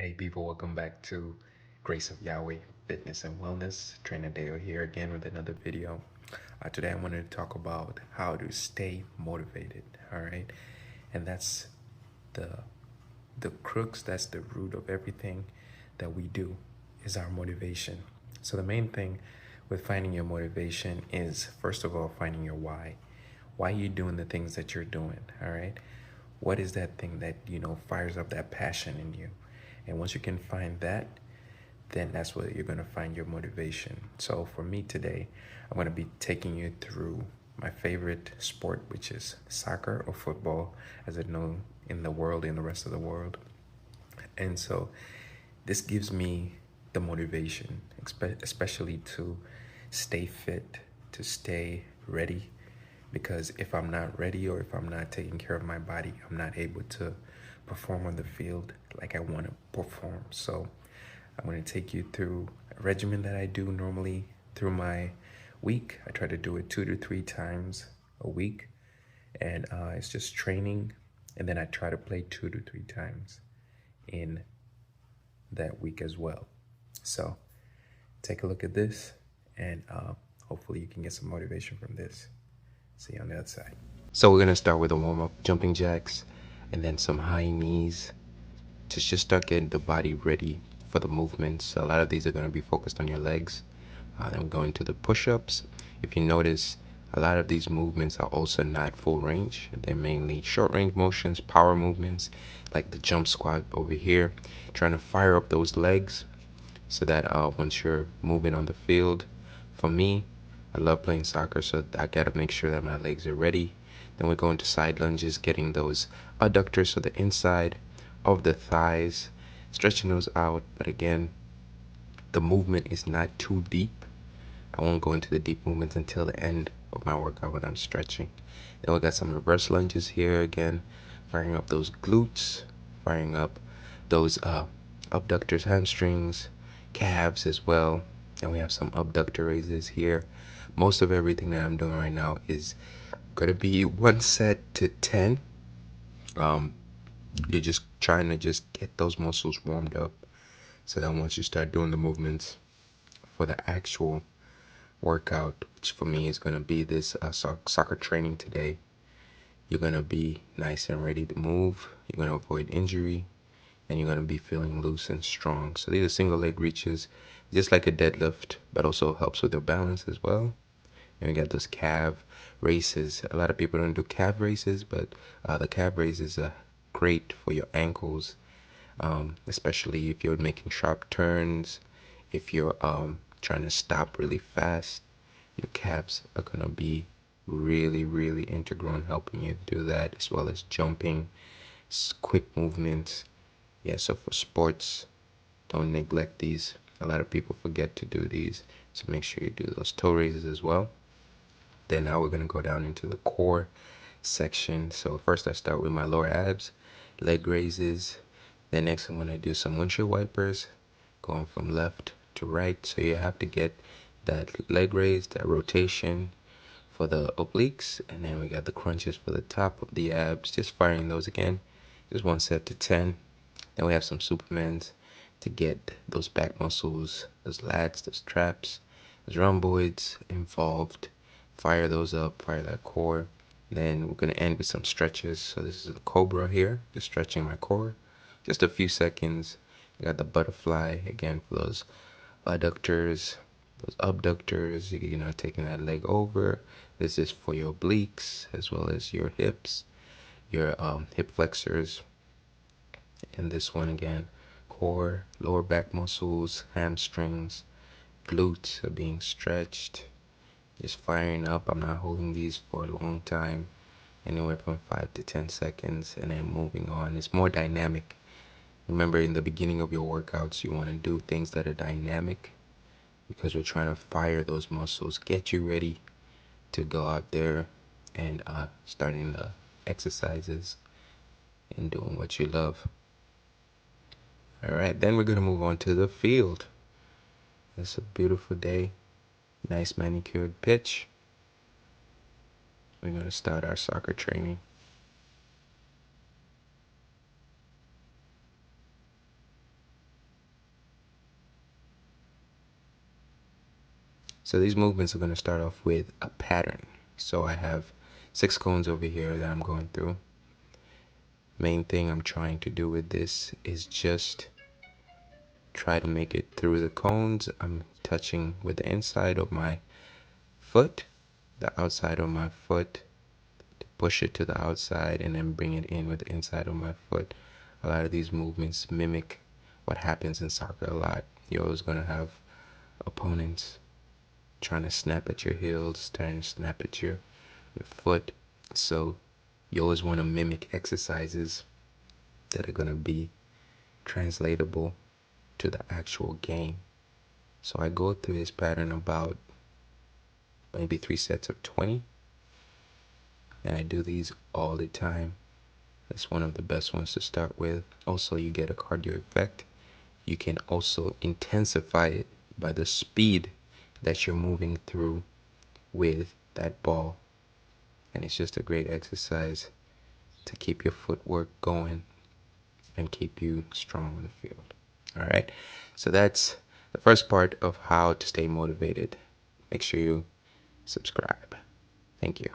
Hey people, welcome back to Grace of Yahweh Fitness and Wellness. Trainer Dale here again with another video. Today I wanted to talk about how to stay motivated. All right, and that's the the crux. That's the root of everything that we do is our motivation. So the main thing with finding your motivation is first of all finding your why. Why are you doing the things that you're doing? All right. What is that thing that fires up that passion in you? And once you can find that, then that's where you're going to find your motivation. So for me today, I'm going to be taking you through my favorite sport, which is soccer or football, as it's known in the world, in the rest of the world. And so this gives me the motivation, especially to stay fit, to stay ready. Because if I'm not ready or if I'm not taking care of my body, I'm not able to perform on the field like I want to perform. So I'm going to take you through a regimen that I do normally through my week. I try to do it 2 to 3 times a week. And it's just training. And then I try to play 2 to 3 times in that week as well. So take a look at this and hopefully you can get some motivation from this. See you on the other side. So we're going to start with a warm-up, jumping jacks, and then some high knees to just start getting the body ready for the movements. A lot of these are going to be focused on your legs. Then we're going to the push-ups. If you notice, a lot of these movements are also not full range. They're mainly short range motions, power movements, like the jump squat over here, trying to fire up those legs so that once you're moving on the field, for me, I love playing soccer, so I gotta make sure that my legs are ready. Then we go into side lunges, getting those adductors, so the inside of the thighs, stretching those out. But again, the movement is not too deep. I won't go into the deep movements until the end of my workout when I'm stretching. Then we got some reverse lunges here again, firing up those glutes, firing up those abductors, hamstrings, calves as well. And we have some abductor raises here. Most of everything that I'm doing right now is gonna be 1 set to 10. Um, you're just trying to just get those muscles warmed up, so that once you start doing the movements for the actual workout, which for me is gonna be this soccer training today, you're gonna be nice and ready to move. You're gonna avoid injury, and you're gonna be feeling loose and strong. So these are single leg reaches, just like a deadlift, but also helps with your balance as well. And we got those calf races. A lot of people don't do calf races, but the calf races are great for your ankles, especially if you're making sharp turns, if you're trying to stop really fast. Your calves are gonna be really, really integral in helping you do that, as well as jumping, quick movements. Yeah, so for sports, don't neglect these. A lot of people forget to do these, so make sure you do those toe raises as well. Then now we're gonna go down into the core section. So first I start with my lower abs, leg raises. Then next I'm gonna do some windshield wipers, going from left to right. So you have to get that leg raise, that rotation for the obliques. And then we got the crunches for the top of the abs, just firing those again, just 1 set to 10. Then we have some supermans to get those back muscles, those lats, those traps, those rhomboids involved. Fire those up, fire that core. Then we're going to end with some stretches. So this is a cobra here, just stretching my core. Just a few seconds. I got the butterfly again for those adductors, those abductors, taking that leg over. This is for your obliques as well as your hips, your hip flexors. And this one again, core, lower back muscles, hamstrings, glutes are being stretched, just firing up. I'm not holding these for a long time, anywhere from 5 to 10 seconds, and then moving on. It's more dynamic. Remember, in the beginning of your workouts, you want to do things that are dynamic, because we're trying to fire those muscles, get you ready to go out there and starting the exercises and doing what you love. All right, then we're going to move on to the field. It's a beautiful day, nice manicured pitch. We're going to start our soccer training. So these movements are going to start off with a pattern. So I have 6 cones over here that I'm going through. Main thing I'm trying to do with this is just try to make it through the cones. I'm touching with the inside of my foot, the outside of my foot, to push it to the outside and then bring it in with the inside of my foot. A lot of these movements mimic what happens in soccer a lot. You're always going to have opponents trying to snap at your heels, trying to snap at your foot. So you always want to mimic exercises that are going to be translatable to the actual game. So I go through this pattern about maybe 3 sets of 20, and I do these all the time. It's one of the best ones to start with. Also, you get a cardio effect. You can also intensify it by the speed that you're moving through with that ball. And it's just a great exercise to keep your footwork going and keep you strong on the field. All right. So that's the first part of how to stay motivated. Make sure you subscribe. Thank you.